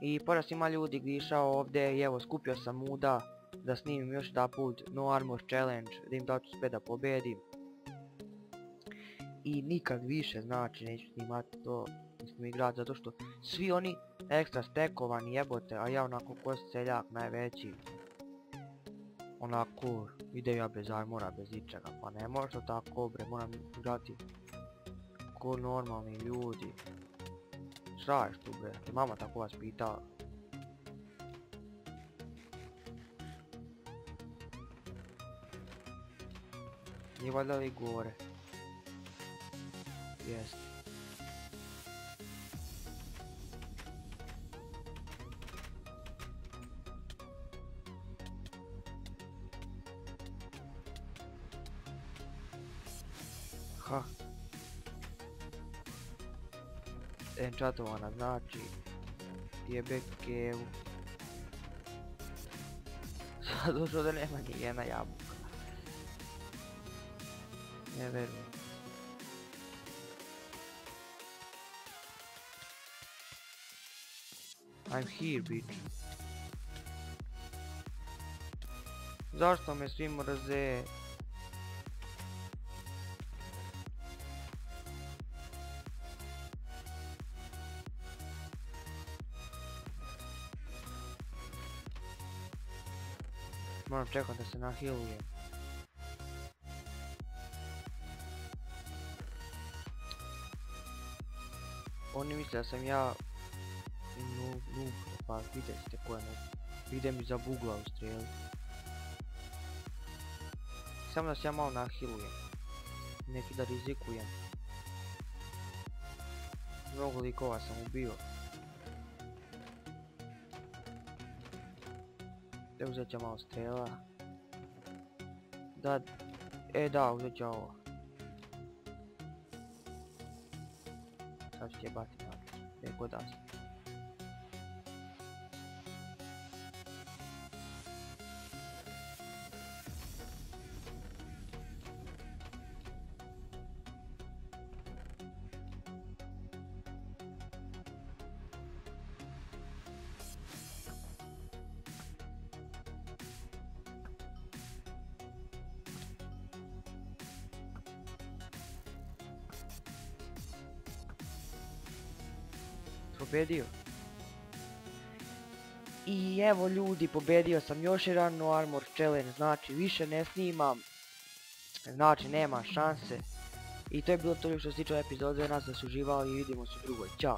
I porast ima ljudi gdje išao ovdje i evo skupio sam muda da snimim još jedan put No Armor Challenge, da im da ću spet da pobedim. I nikad više znači neću snimati to, mislim igrat, zato što svi oni ekstra stekovani jebote, a ja onako ko seljak najveći. Onako, ide ja bez armora, bez ičega, pa ne može tako bre, moram igrati ko normalni ljudi. Šta ješ tu bre, ti mama tako vas pitala. Nije valjda li gore. Jest. Ha. Enchantovana znači jebe kevu. Sad došlo da nema ni jedna jabuka. Ne verujem. I'm here, bitch. Zašto me svi mrze? Moram čekati da se nahilujem. Oni misle da sam ja noob, pa vidjeli ste ko je noob. Ide mi za bugla u strijeli. Samo da se ja malo nahilujem. Neki da rizikujem. Mnogo likova sam ubio. Da uzet ću malo strela. Da, da, uzet ću ovo. Sad ću jebati znači, gdje da sam. Pobedio. I evo ljudi, pobedio sam još jedan No Armor Challenge, znači više ne snimam, znači nema šanse. I to je bilo toliko što se tiče epizode, nas da su uživali i vidimo se u drugoj, ćao.